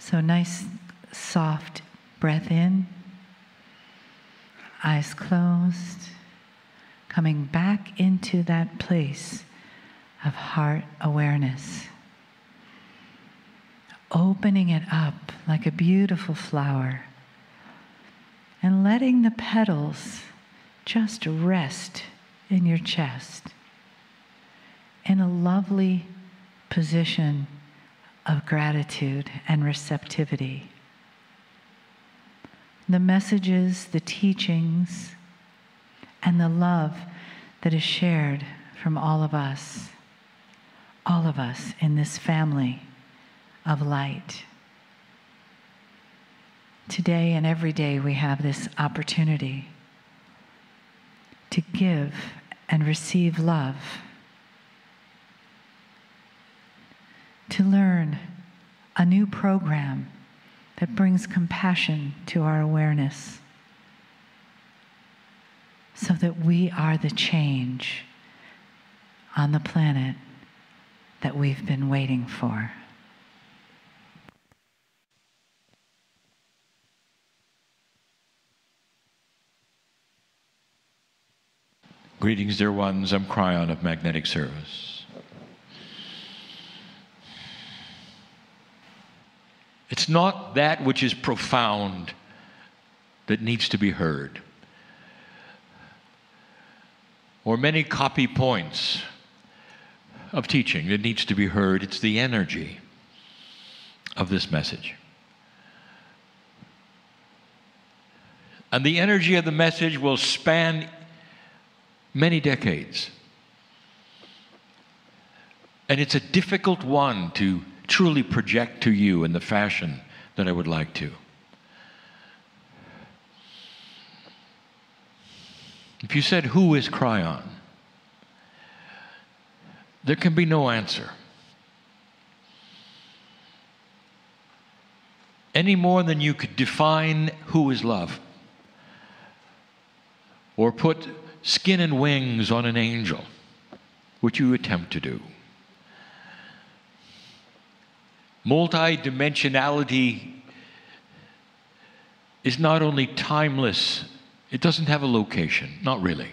So nice, soft breath in, eyes closed, coming back into that place of heart awareness. Opening it up like a beautiful flower and letting the petals just rest in your chest in a lovely position of gratitude and receptivity. The messages, the teachings, and the love that is shared from all of us in this family of light. Today and every day we have this opportunity to give and receive love, to learn a new program that brings compassion to our awareness so that we are the change on the planet that we've been waiting for. Greetings, dear ones. I'm Kryon of Magnetic Service. It's not that which is profound that needs to be heard, or many copy points of teaching that needs to be heard. It's the energy of this message. And the energy of the message will span many decades. And it's a difficult one to truly project to you in the fashion that I would like to. If you said, "Who is Kryon?" there can be no answer. Any more than you could define who is love, or put skin and wings on an angel, which you attempt to do. Multidimensionality is not only timeless, it doesn't have a location, not really.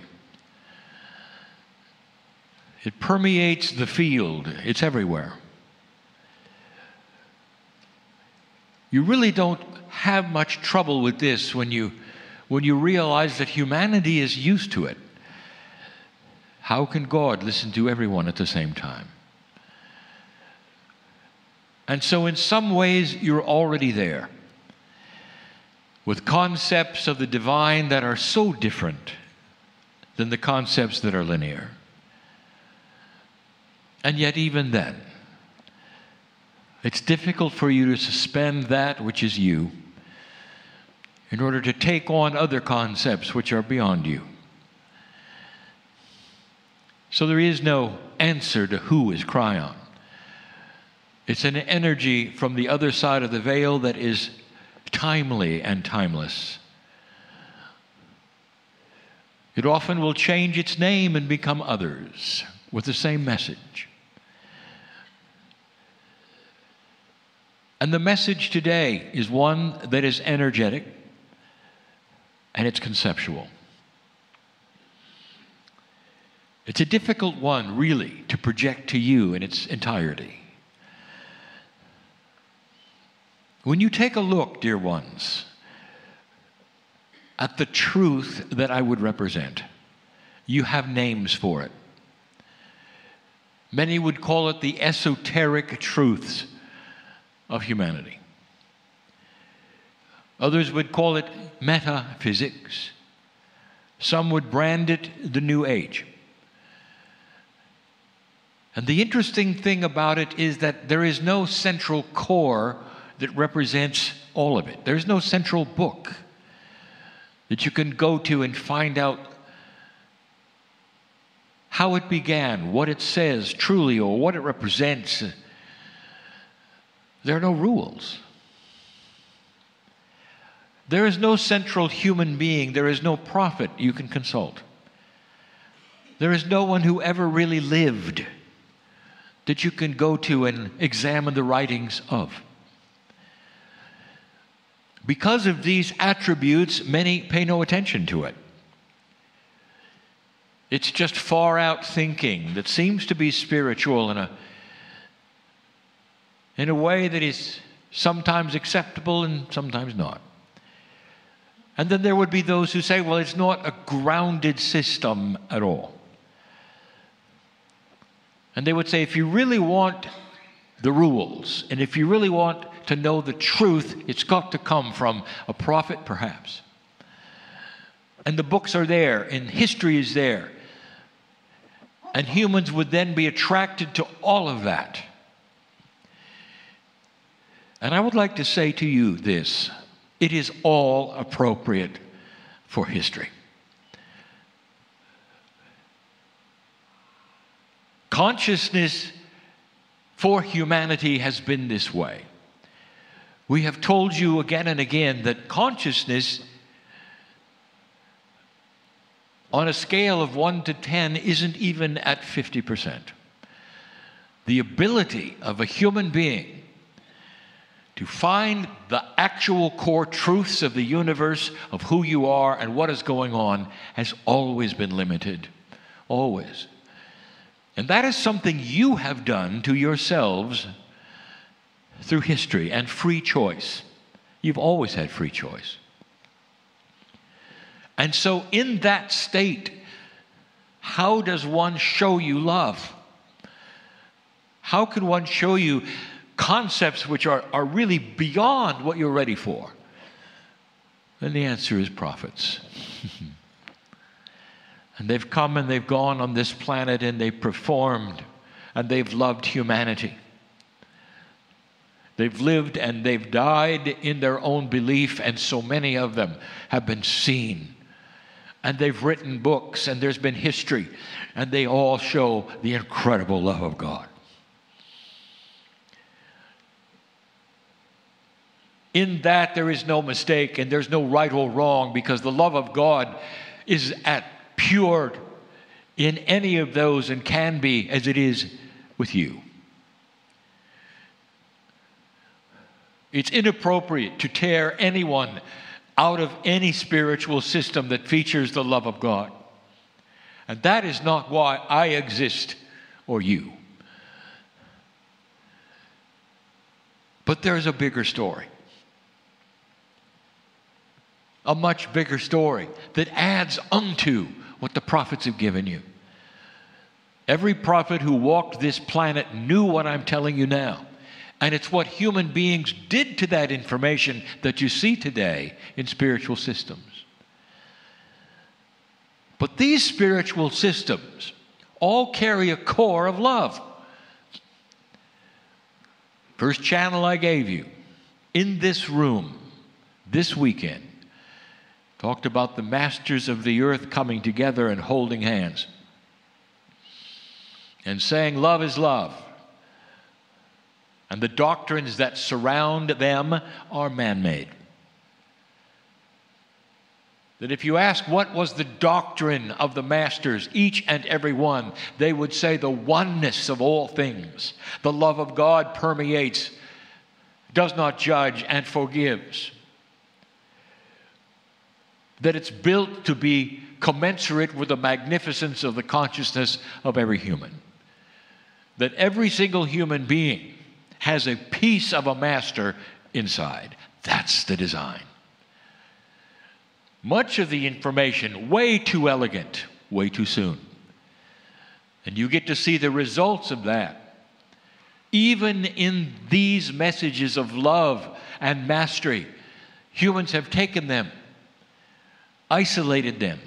It permeates the field, it's everywhere. You really don't have much trouble with this when you realize that humanity is used to it. How can God listen to everyone at the same time? And so in some ways, you're already there, with concepts of the divine that are so different than the concepts that are linear. And yet even then, it's difficult for you to suspend that which is you in order to take on other concepts which are beyond you. So there is no answer to who is Kryon. It's an energy from the other side of the veil that is timely and timeless. It often will change its name and become others with the same message. And the message today is one that is energetic and it's conceptual. It's a difficult one, really, to project to you in its entirety. When you take a look, dear ones, at the truth that I would represent, you have names for it. Many would call it the esoteric truths of humanity. Others would call it metaphysics. Some would brand it the New Age. And the interesting thing about it is that there is no central core that represents all of it. There's no central book that you can go to and find out how it began, what it says truly, or what it represents. There are no rules. There is no central human being. There is no prophet you can consult. There is no one who ever really lived that you can go to and examine the writings of. Because of these attributes, many pay no attention to it. It's just far out thinking that seems to be spiritual in a way that is sometimes acceptable and sometimes not. And then there would be those who say, well, it's not a grounded system at all. And they would say, if you really want the rules, and if you really want to know the truth, it's got to come from a prophet, perhaps. And the books are there, and history is there. And humans would then be attracted to all of that. And I would like to say to you this: it is all appropriate for history. Consciousness for humanity has been this way. We have told you again and again that consciousness, on a scale of 1 to 10, isn't even at 50%. The ability of a human being to find the actual core truths of the universe, of who you are and what is going on, has always been limited. Always. And that is something you have done to yourselves through history and free choice. You've always had free choice. And so in that state, how does one show you love? How can one show you concepts which are really beyond what you're ready for? And the answer is prophets. And they've come and they've gone on this planet and they've performed and they've loved humanity. They've lived and they've died in their own belief, and so many of them have been seen. And they've written books and there's been history, and they all show the incredible love of God. In that there is no mistake and there's no right or wrong, because the love of God is at pure in any of those and can be as it is with you. It's inappropriate to tear anyone out of any spiritual system that features the love of God. And that is not why I exist or you. But there's a bigger story. A much bigger story that adds unto what the prophets have given you. Every prophet who walked this planet knew what I'm telling you now. And it's what human beings did to that information that you see today in spiritual systems. But these spiritual systems all carry a core of love. First channel I gave you, in this room, this weekend, talked about the masters of the earth coming together and holding hands and saying love is love. And the doctrines that surround them are man-made. That if you ask what was the doctrine of the masters, each and every one, they would say the oneness of all things. The love of God permeates, does not judge, and forgives. That it's built to be commensurate with the magnificence of the consciousness of every human. That every single human being has a piece of a master inside. That's the design. Much of the information, way too elegant, way too soon. And you get to see the results of that. Even in these messages of love and mastery, humans have taken them, isolated them,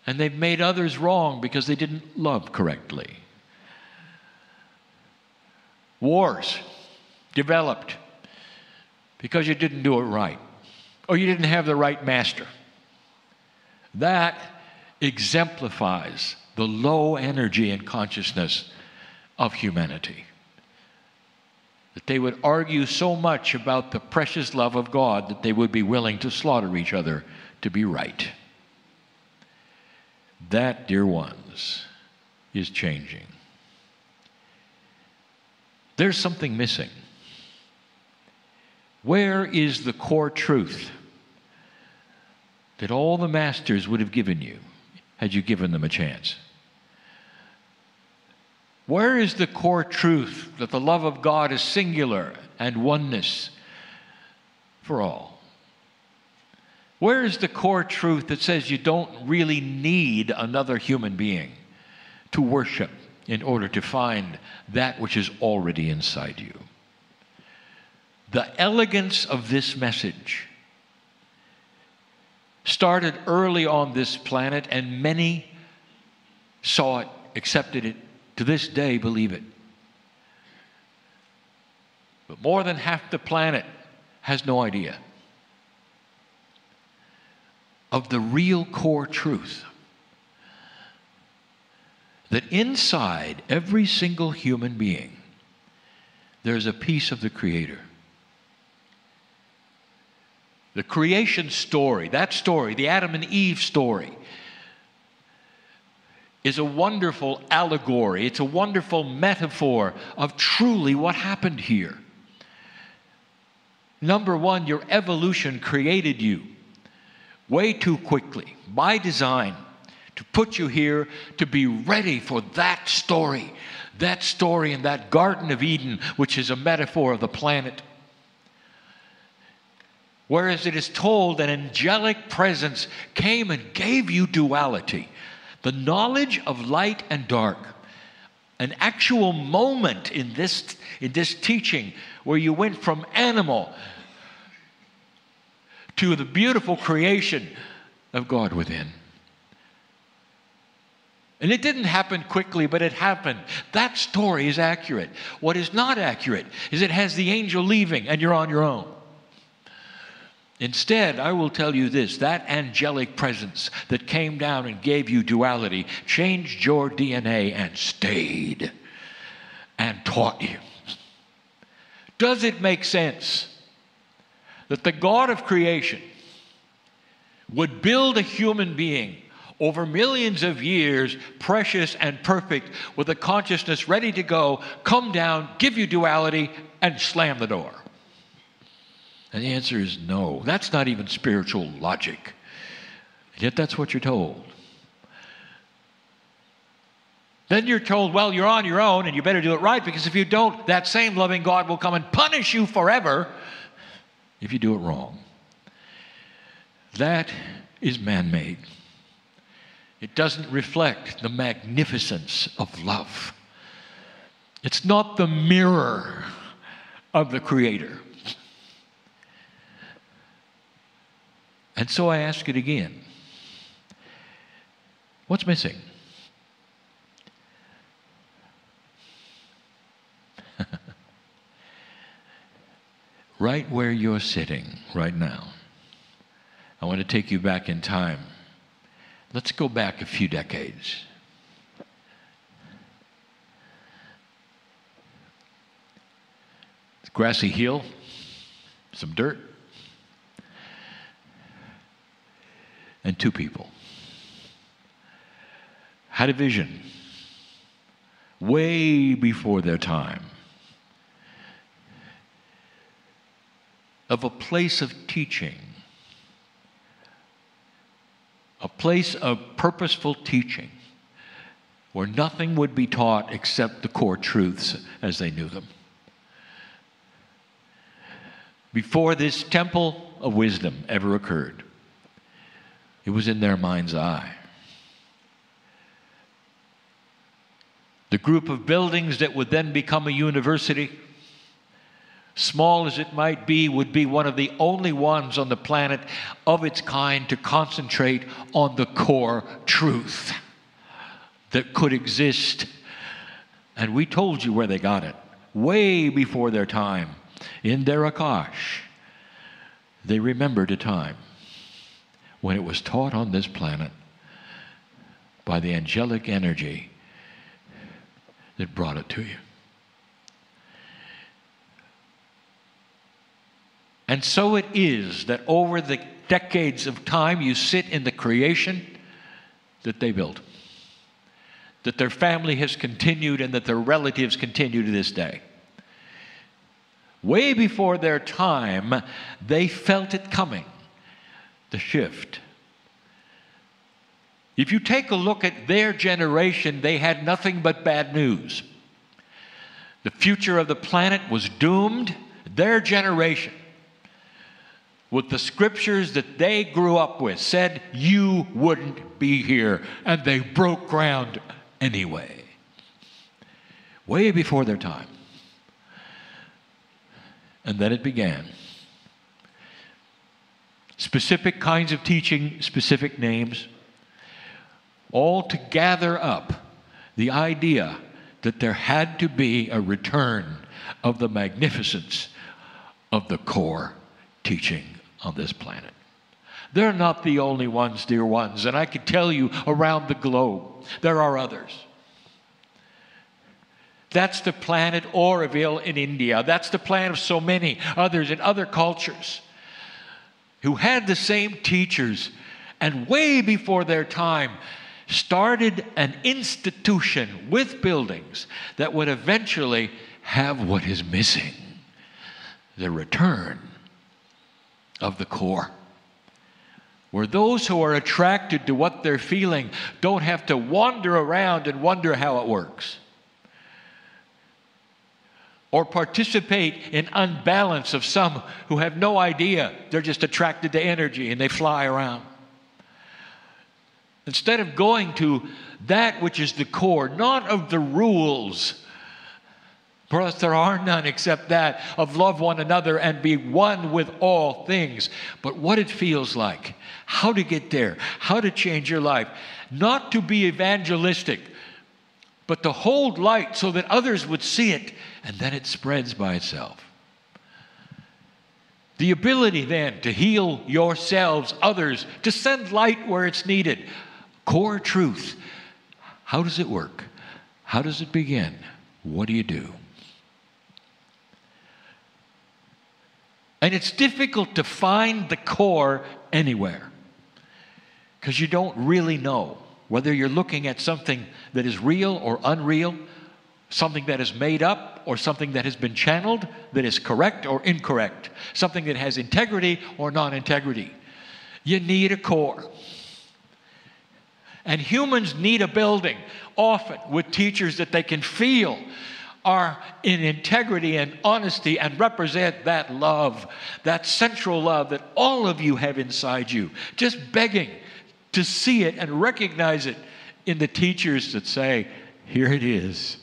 and they've made others wrong because they didn't love correctly. Wars developed because you didn't do it right, or you didn't have the right master. That exemplifies the low energy and consciousness of humanity. That they would argue so much about the precious love of God that they would be willing to slaughter each other to be right. That, dear ones, is changing. There's something missing. Where is the core truth that all the masters would have given you had you given them a chance? Where is the core truth that the love of God is singular and oneness for all? Where is the core truth that says you don't really need another human being to worship in order to find that which is already inside you? The elegance of this message started early on this planet, and many saw it, accepted it, to this day believe it. But more than half the planet has no idea of the real core truth that inside every single human being there's a piece of the Creator. The creation story, that story, the Adam and Eve story, is a wonderful allegory. It's a wonderful metaphor of truly what happened here. Number one, your evolution created you way too quickly, by design, to put you here to be ready for that story in that Garden of Eden, which is a metaphor of the planet. Whereas it is told an angelic presence came and gave you duality, the knowledge of light and dark, an actual moment in this teaching where you went from animal to the beautiful creation of God within. And it didn't happen quickly, but it happened. That story is accurate. What is not accurate is it has the angel leaving and you're on your own. Instead, I will tell you this, that angelic presence that came down and gave you duality changed your DNA and stayed and taught you. Does it make sense that the God of creation would build a human being over millions of years, precious and perfect, with a consciousness ready to go, come down, give you duality, and slam the door? And the answer is no. That's not even spiritual logic. Yet that's what you're told. Then you're told, well, you're on your own and you better do it right, because if you don't, that same loving God will come and punish you forever if you do it wrong. That is man-made. It doesn't reflect the magnificence of love. It's not the mirror of the Creator. And so I ask it again. What's missing? Right where you're sitting right now, I want to take you back in time. Let's go back a few decades. It's a grassy hill, some dirt, and two people had a vision way before their time of a place of teaching, a place of purposeful teaching where nothing would be taught except the core truths as they knew them. Before this temple of wisdom ever occurred, it was in their mind's eye. The group of buildings that would then become a university, small as it might be, would be one of the only ones on the planet of its kind to concentrate on the core truth that could exist. And we told you where they got it. Way before their time, in their Akash, they remembered a time when it was taught on this planet by the angelic energy that brought it to you. And so it is that over the decades of time you sit in the creation that they built, that their family has continued and that their relatives continue to this day. Way before their time, they felt it coming, the shift. If you take a look at their generation, they had nothing but bad news. The future of the planet was doomed. Their generation, with the scriptures that they grew up with, said you wouldn't be here, and they broke ground anyway. Way before their time. And then it began. Specific kinds of teaching, specific names, all to gather up the idea that there had to be a return of the magnificence of the core teaching on this planet. They're not the only ones, dear ones, and I can tell you around the globe, there are others. That's the plan at Oroville in India. That's the plan of so many others in other cultures who had the same teachers and way before their time started an institution with buildings that would eventually have what is missing, the return of the core, where those who are attracted to what they're feeling don't have to wander around and wonder how it works, or participate in unbalance of some who have no idea. They're just attracted to energy and they fly around. Instead of going to that which is the core, not of the rules, for us there are none except that of love one another and be one with all things, but what it feels like, how to get there, how to change your life, not to be evangelistic, but to hold light so that others would see it, and then it spreads by itself. The ability then to heal yourselves, others, to send light where it's needed. Core truth. How does it work? How does it begin? What do you do? And it's difficult to find the core anywhere because you don't really know whether you're looking at something that is real or unreal, something that is made up or something that has been channeled, that is correct or incorrect, something that has integrity or non-integrity. You need a core. And humans need a building, often with teachers that they can feel are in integrity and honesty and represent that love, that central love that all of you have inside you, just begging to see it and recognize it in the teachers that say, here it is.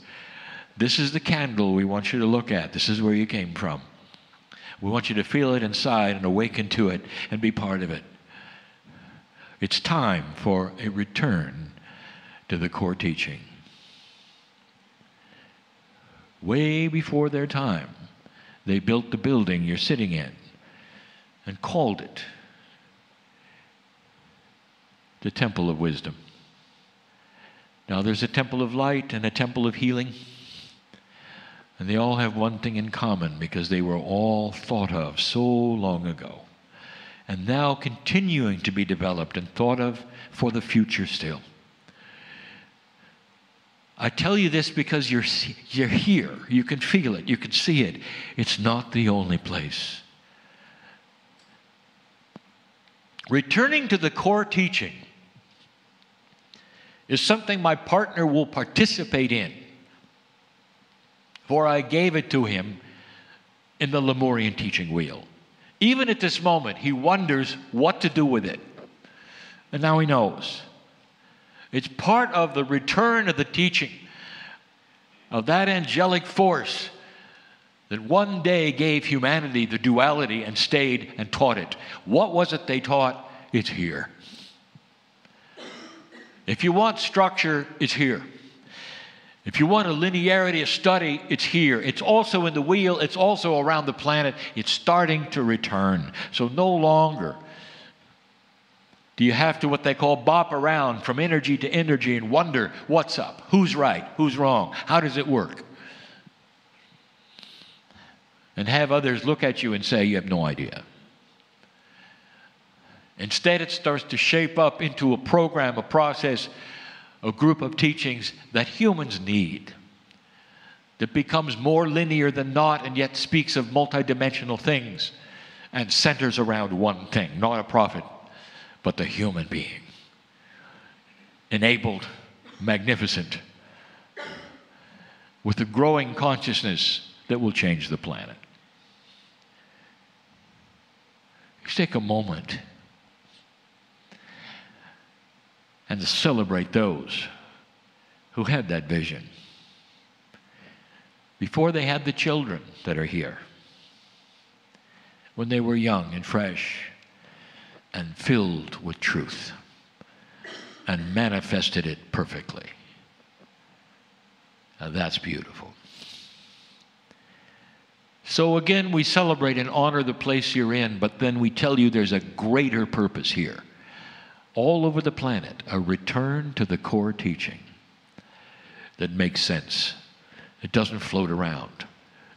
This is the candle we want you to look at. This is where you came from. We want you to feel it inside and awaken to it and be part of it. It's time for a return to the core teaching. Way before their time, they built the building you're sitting in and called it the Temple of Wisdom. Now there's a temple of light and a temple of healing, and they all have one thing in common because they were all thought of so long ago and now continuing to be developed and thought of for the future still. I tell you this because you're here. You can feel it. You can see it. It's not the only place. Returning to the core teaching is something my partner will participate in, for I gave it to him in the Lemurian teaching wheel. Even at this moment, he wonders what to do with it. And now he knows. It's part of the return of the teaching of that angelic force that one day gave humanity the duality and stayed and taught it. What was it they taught? It's here. If you want structure, it's here. If you want a linearity of study, it's here. It's also in the wheel. It's also around the planet. It's starting to return. So no longer do you have to what they call bop around from energy to energy and wonder what's up, who's right, who's wrong, how does it work? And have others look at you and say you have no idea. Instead, it starts to shape up into a program, a process, a group of teachings that humans need. that becomes more linear than not and yet speaks of multidimensional things and centers around one thing, not a prophet, but the human being. Enabled, magnificent, with a growing consciousness that will change the planet. Let's take a moment and to celebrate those who had that vision before they had the children that are here, when they were young and fresh and filled with truth and manifested it perfectly. Now that's beautiful. So again, we celebrate and honor the place you're in, but then we tell you there's a greater purpose here. All over the planet, a return to the core teaching that makes sense. It doesn't float around.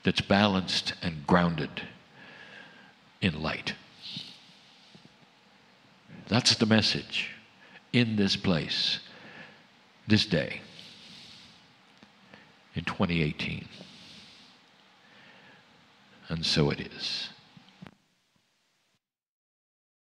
That's balanced and grounded in light. That's the message in this place, this day, in 2018. And so it is.